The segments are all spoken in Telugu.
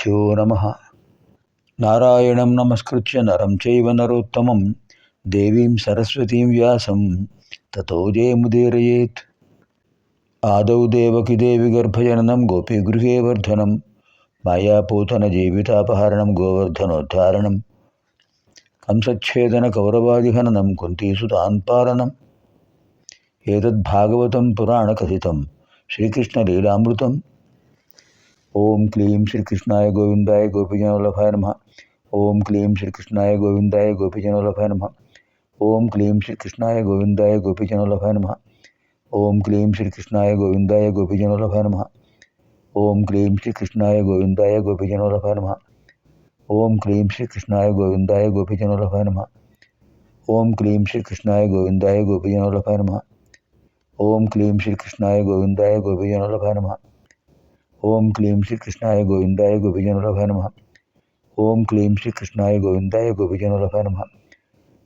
శ్రీగురుభ్యో నమః. నారాయణం నమస్కృత్య నరం చైవ నరోత్తమం దేవీం సరస్వతీం వ్యాసం తతో జయముదీరయేత్. ఆదౌ దేవకి దేవి గర్భజననం గోపీగృహే వర్ధనం మాయాపూతన జీవితాపహరణం గోవర్ధనోద్ధారణం కంసచ్ఛేదన కౌరవాదిహననం కుంతీసుతాన్పాలనం. ఏతద్భాగవతం పురాణకథితం శ్రీకృష్ణలీలామృతం. ఓం క్లీం శ్రీకృష్ణాయ గోవిందాయ గోపీజనవల్లభాయ నమః. ఓం క్లీం శ్రీకృష్ణాయ గోవిందాయ గోపీజనవల్లభాయ నమః. ఓం క్లీం శ్రీకృష్ణాయ గోవిందాయ గోపీజనవల్లభాయ నమః. ఓం క్లీం శ్రీకృష్ణాయ గోవిందాయ గోపీజనవల్లభాయ నమః. ఓం క్లీం శ్రీకృష్ణాయ గోవిందాయ గోపీజనవల్లభాయ నమః. ఓం క్లీం శ్రీకృష్ణాయ గోవిందాయ గోపీజనవల్లభాయ నమః. ఓం క్లీం శ్రీకృష్ణాయ గోవిందాయ గోపీజనవల్లభాయ నమః. ఓం క్లీం శ్రీకృష్ణాయ గోవిందాయ గోపీజనవల్లభాయ నమః. ఓం క్లీం శ్రీకృష్ణాయ గోవిందాయ గోపీజనవల్లభాయ నమః. ఓం క్లీం శ్రీకృష్ణాయ గోవిందాయ గోపీజనవల్లభాయ నమః.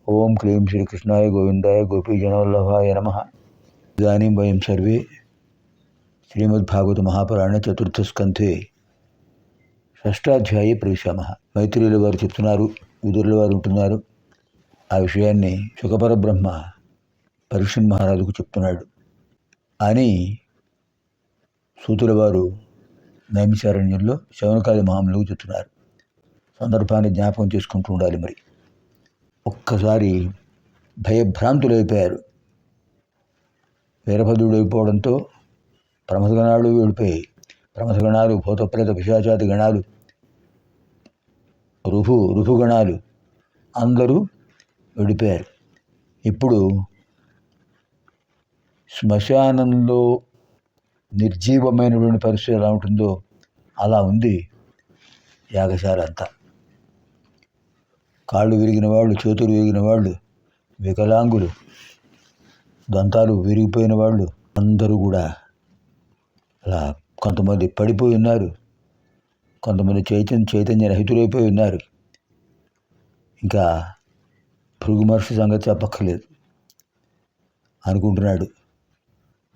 ఓం క్లీం శ్రీకృష్ణాయ గోవిందాయ గోపీజనవల్లభాయ నమః. ఇదాनीं वयं सर्वे శ్రీమద్భాగవత మహాపురాణ చతుర్థస్కంధే షష్టాధ్యాయే ప్రవేశామः. మైత్రేయుల వారు చెప్తున్నారు, విదురుల వారు ఉంటున్నారు. ఆ విషయాన్ని శుకపరబ్రహ్మ పరీక్షణ్ మహారాజుకు చెప్తున్నాడు అని సూతుల వారు నైమిషారణ్యంలో శౌనకాది మహాములకు చెప్తున్నారు. సందర్భాన్ని జ్ఞాపకం చేసుకుంటూ ఉండాలి. మరి ఒక్కసారి భయభ్రాంతులైపోయారు. వీరభద్రుడు అయిపోవడంతో ప్రమథగణాలు వెళ్ళిపోయాయి. ప్రమథగణాలు, భూతప్రేత పిశాచాది గణాలు, ఋభుగణాలు అందరూ వెళ్ళిపోయారు. ఇప్పుడు శ్మశానంలో నిర్జీవమైనటువంటి పరిస్థితి ఎలా ఉంటుందో అలా ఉంది యాగశాల అంతా. కాళ్ళు విరిగిన వాళ్ళు, చేతులు విరిగిన వాళ్ళు, వికలాంగులు, దంతాలు విరిగిపోయిన వాళ్ళు అందరూ కూడా అలా కొంతమంది పడిపోయి ఉన్నారు. కొంతమంది చైతన్య రహితులైపోయి ఉన్నారు. ఇంకా భృగు మహర్షి సంగతి చెప్పక్కర్లేదు అనుకుంటున్నాడు.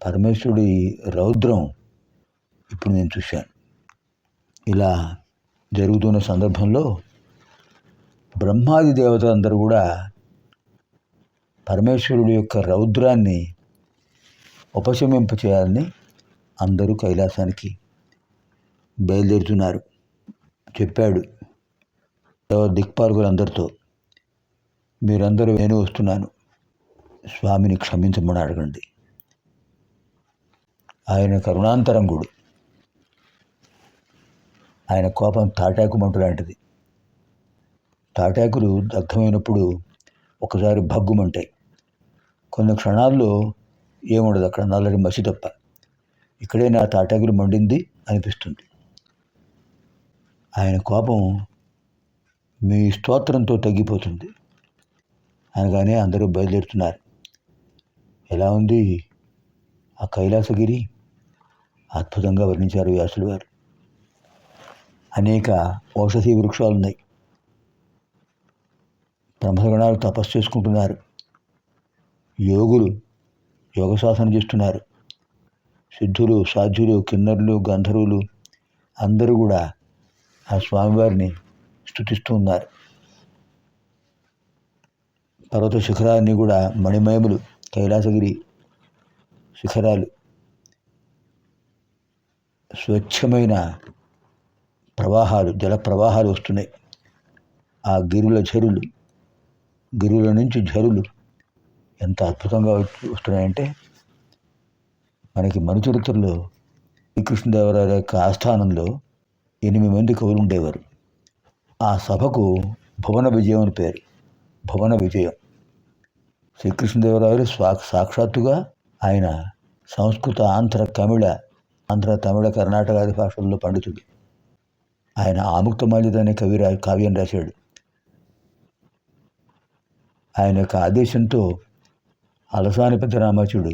పరమేశ్వరుడి రౌద్రం ఇప్పుడు నేను చూశాను. ఇలా జరుగుతున్న సందర్భంలో బ్రహ్మాది దేవతలందరూ కూడా పరమేశ్వరుడి యొక్క రౌద్రాన్ని ఉపశమింపచేయాలని అందరూ కైలాసానికి బయలుదేరుతున్నారు. చెప్పాడు దిక్పాలకులందరితో, మీరందరూ నేను వస్తున్నాను, స్వామిని క్షమించమని అడగండి. ఆయన కరుణాంతరంగుడు. ఆయన కోపం తాటాకుమంటు లాంటిది. తాటాకులు దగ్ధమైనప్పుడు ఒకసారి భగ్గుమంటాయి. కొన్ని క్షణాల్లో ఏముండదు, అక్కడ నల్లటి మసి తప్ప. ఇక్కడే నా తాటాకులు మండింది అనిపిస్తుంది. ఆయన కోపం మీ స్తోత్రంతో తగ్గిపోతుంది అనగానే అందరూ బయలుదేరుతున్నారు. ఎలా ఉంది ఆ కైలాసగిరి? అద్భుతంగా వర్ణించారు వ్యాసుల వారు. అనేక ఔషధీ వృక్షాలు ఉన్నాయి. బ్రహ్మగణాలు తపస్సు చేసుకుంటున్నారు. యోగులు యోగ సాధన చేస్తున్నారు. సిద్ధులు, సాధ్యులు, కిన్నరులు, గంధర్వులు అందరూ కూడా ఆ స్వామివారిని స్తుతిస్తూ ఉన్నారు. పర్వత శిఖరాన్ని కూడా మణిమయములు, కైలాసగిరి శిఖరాలు, స్వచ్ఛమైన ప్రవాహాలు, జల ప్రవాహాలు వస్తున్నాయి. ఆ గిరుల నుంచి ఝరులు ఎంత అద్భుతంగా వస్తున్నాయంటే, మనకి మనుచరిత్రలో శ్రీకృష్ణదేవరాయల యొక్క ఆస్థానంలో 8 మంది కవులు ఉండేవారు. ఆ సభకు భువన విజయం అని పేరు. భువన విజయం. శ్రీకృష్ణదేవరాయలు సాక్షాత్తుగా ఆయన సంస్కృత, ఆంధ్ర తమిళ కర్ణాటకాది భాషల్లో పండితుడు. ఆయన ఆముక్తమాల్యద అనే కావ్యం రాశాడు. ఆయన యొక్క ఆదేశంతో అలసాని పెద్ద రామాచుడు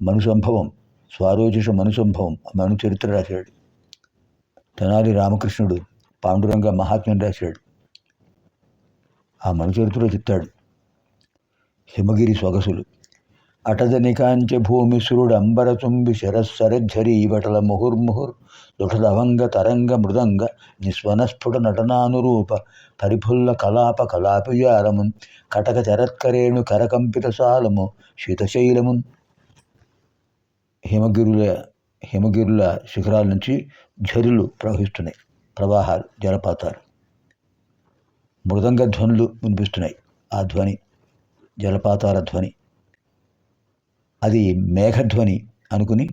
మనుసంభవం, స్వారోచిష మనుసంభవం మనుచరిత్ర రాశాడు. తెనాలి రామకృష్ణుడు పాండురంగ మహాత్మ్యం రాశాడు. ఆ మనుచరిత్రలో చెప్తాడు హిమగిరి సొగసులు, అటజనికాంచ భూమిసురుడంబరతుంబి శరస్సరఝరీవటల ముహుర్ముహుర్ దుఠదభంగ తరంగ మృదంగ నిస్వనస్ఫుట నటనానురూప పరిఫుల్ల కలాప కలాపియారమున్ కటక చరత్కరేణు కరకంపిత సాలము శీతశైలమున్. హిమగిరుల శిఖరాల నుంచి ఝరులు ప్రవహిస్తున్నాయి, ప్రవాహాలు, జలపాతాలు. మృదంగ ధ్వనులు వినిపిస్తున్నాయి. ఆ ధ్వని జలపాతాల ధ్వని. అది మేఘధ్వని అనుకుని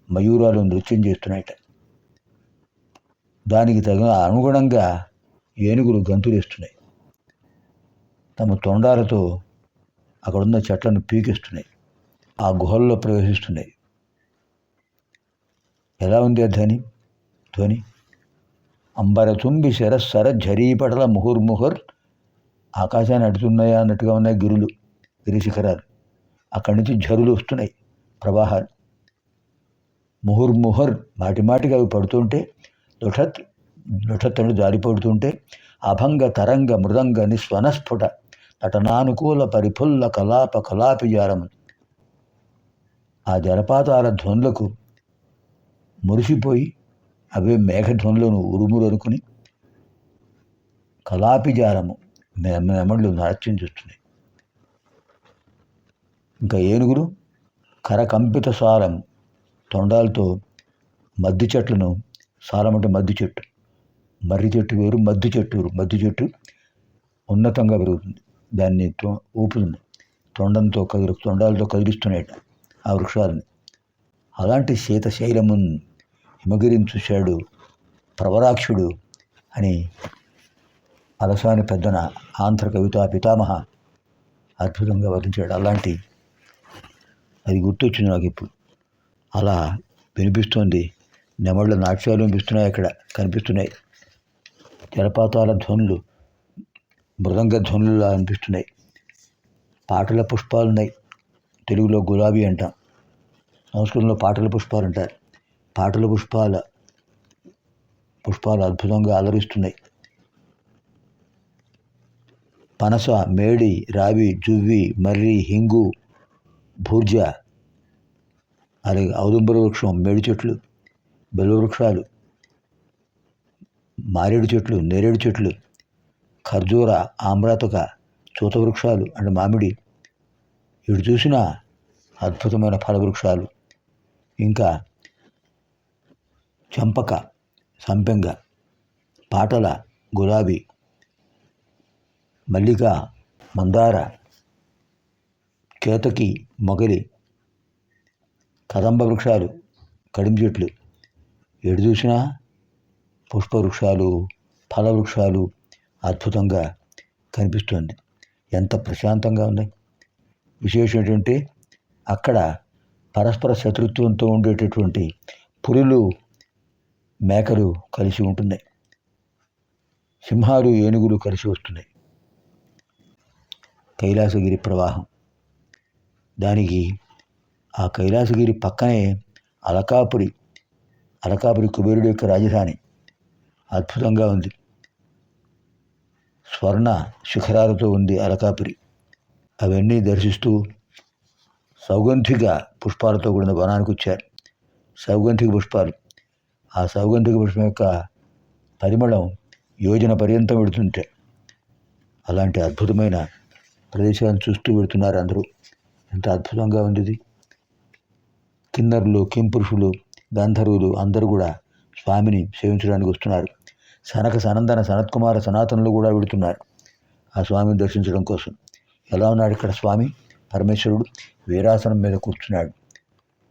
మయూరాలు నృత్యం చేస్తున్నాయట. దానికి తగిన అనుగుణంగా ఏనుగులు గంతులేస్తున్నాయి. తమ తొండాలతో అక్కడున్న చెట్లను పీకిస్తున్నాయి, ఆ గుహల్లో ప్రవేశిస్తున్నాయి. ఎలా ఉంది ఆ ధ్వని? అంబరతుంబి శరస్సర ఝరీపటల ముహుర్ముహుర్. ఆకాశాన్ని అడుతున్నాయా అన్నట్టుగా ఉన్నాయి గిరి శిఖరాలు. అక్కడి నుంచి ఝరులు వస్తున్నాయి, ప్రవాహాలు. ముహుర్ముహుర్, మాటిమాటిగా అవి పడుతుంటే, లుఠత్తను జారిపడుతుంటే, అభంగ తరంగ మృదంగ నిస్వనస్ఫుట నటనానుకూల పరిఫుల్ల కలాప కలాపిజాలం. ఆ జలపాతాల ధ్వనులకు మురిసిపోయి అవే మేఘధ్వనులను ఉరుములు అనుకుని కలాపిజాలము నెమళ్ళు నాట్యం చేస్తున్నాయి. ఇంకా ఏనుగులు కరకంపిత సారం, తొండాలతో మద్ది చెట్లను, సారం అంటే మద్ది చెట్టు, మర్రి చెట్టు వేరు, మద్ది చెట్టు వేరు. మద్ది చెట్టు ఉన్నతంగా పెరుగుతుంది, దాన్ని ఊపుతుంది, తొండాలతో కదిలిస్తున్నాయట ఆ వృక్షాలని. అలాంటి శీతశైలమున్ హిమగిరిని చూశాడు ప్రవరాక్షుడు అని అలసాని పెద్దన ఆంధ్ర కవితా పితామహ అద్భుతంగా వర్ణించాడు. అలాంటి అది గుర్తొచ్చింది నాకు ఇప్పుడు. అలా వినిపిస్తోంది, నెమళ్ళ నాట్యాలు వినిపిస్తున్నాయి, అక్కడ కనిపిస్తున్నాయి. జలపాతాల ధ్వనులు మృదంగ ధ్వనులులా అనిపిస్తున్నాయి. పాటల పుష్పాలు ఉన్నాయి. తెలుగులో గులాబీ అంటాం, సంస్కృతంలో పాటల పుష్పాలు అంటారు. పాటల పుష్పాలు అద్భుతంగా అలరిస్తున్నాయి. పనస, మేడి, రావి, జువ్వి, మర్రి, హింగు, భూర్జ, అలాగే ఔదుంబర వృక్షం, మేడి చెట్లు, బెల్ల వృక్షాలు, మారేడు చెట్లు, నేరేడు చెట్లు, ఖర్జూర, ఆమ్రాతక, చూత వృక్షాలు అంటే మామిడి, ఇటు చూసిన అద్భుతమైన ఫల వృక్షాలు, ఇంకా చంపక, సంపెంగ, పాటల, గులాబీ, మల్లిక, మందార, కేతకి, మొగలి, కదంబ వృక్షాలు, కడిమి చెట్లు, ఎటు చూసినా పుష్పవృక్షాలు, ఫల వృక్షాలు అద్భుతంగా కనిపిస్తుంది. ఎంత ప్రశాంతంగా ఉన్నాయి. విశేషం ఏంటంటే అక్కడ పరస్పర శత్రుత్వంతో ఉండేటటువంటి పులులు, మేకలు కలిసి ఉంటున్నాయి. సింహాలు, ఏనుగులు కలిసి వస్తున్నాయి. కైలాసగిరి ప్రవాహం. దానికి ఆ కైలాసగిరి పక్కనే అలకాపురి కుబేరుడు యొక్క రాజధాని. అద్భుతంగా ఉంది. స్వర్ణ శిఖరాలతో ఉంది అలకాపురి. అవన్నీ దర్శిస్తూ సౌగంధిక పుష్పాలతో కూడిన వనానికి వచ్చారు. సౌగంధిక పుష్పాలు, ఆ సౌగంధిక పుష్పం యొక్క పరిమళం యోజన పర్యంతం వెళుతుంటే అలాంటి అద్భుతమైన ప్రదేశాలను చూస్తూ వెళుతున్నారు అందరూ. ఎంత అద్భుతంగా ఉంది ఇది. కిన్నరులు, కింపురుషులు, గంధర్వులు అందరూ కూడా స్వామిని సేవించడానికి వస్తున్నారు. సనక సనందన సనత్కుమార సనాతనులు కూడా వెళుతున్నారు ఆ స్వామిని దర్శించడం కోసం. ఎలా ఉన్నాడు ఇక్కడ స్వామి? పరమేశ్వరుడు వీరాసనం మీద కూర్చున్నాడు,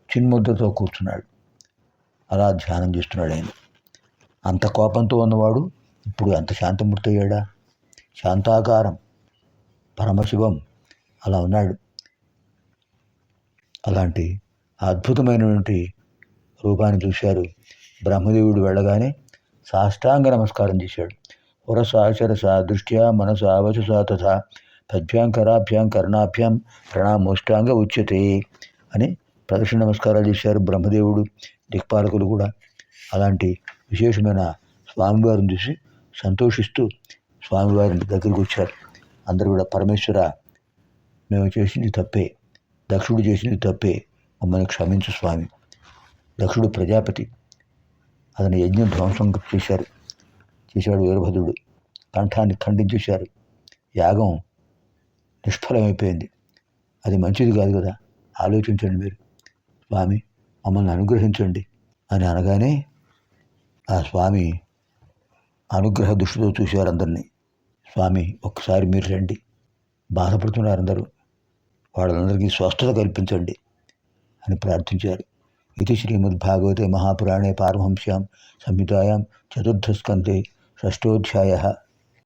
చిన్ముద్రతో కూర్చున్నాడు. అలా ధ్యానం చేస్తున్నాడు ఆయన. అంత కోపంతో ఉన్నవాడు ఇప్పుడు అంత శాంతమూర్తి అయ్యాడా? శాంతాకారం, పరమశివం అలా ఉన్నాడు. అలాంటి అద్భుతమైనటువంటి రూపాన్ని చూశారు. బ్రహ్మదేవుడు వెళ్ళగానే సాష్టాంగ నమస్కారం చేశాడు. పురసాచరస దృష్ట్యా మనసా వచసా తథా పద్భ్యాం కరాభ్యాం కర్ణాభ్యాం ప్రణామోష్టాంగ ఉచ్యతే అని ప్రదక్షిణ నమస్కారాలు చేశారు బ్రహ్మదేవుడు, దిక్పాలకులు కూడా. అలాంటి విశేషమైన స్వామివారిని చూసి సంతోషిస్తూ స్వామివారి దగ్గరికి వచ్చారు. అందరూ కూడా పరమేశ్వర, మేము చేసింది తప్పే, దక్షుడు చేసింది తప్పే, మమ్మల్ని క్షమించు స్వామి. దక్షుడు ప్రజాపతి, అతని యజ్ఞం ధ్వంసం చేశాడు వీరభద్రుడు. కంఠాన్ని ఖండించేశారు. యాగం నిష్ఫలమైపోయింది. అది మంచిది కాదు కదా, ఆలోచించండి మీరు. స్వామి మమ్మల్ని అనుగ్రహించండి అని అనగానే ఆ స్వామి అనుగ్రహ దృష్టితో చూశారు అందరినీ. స్వామి ఒక్కసారి మీరు రండి, బాధపడుతున్నారు అందరూ, వాళ్ళందరికీ స్వస్థత కల్పించండి అని ప్రార్థించారు. ఇది శ్రీమద్భాగవతే మహాపురాణే పారమహంస్యాం సంహితాయాం చతుర్థస్కంధే షష్ఠోధ్యాయः.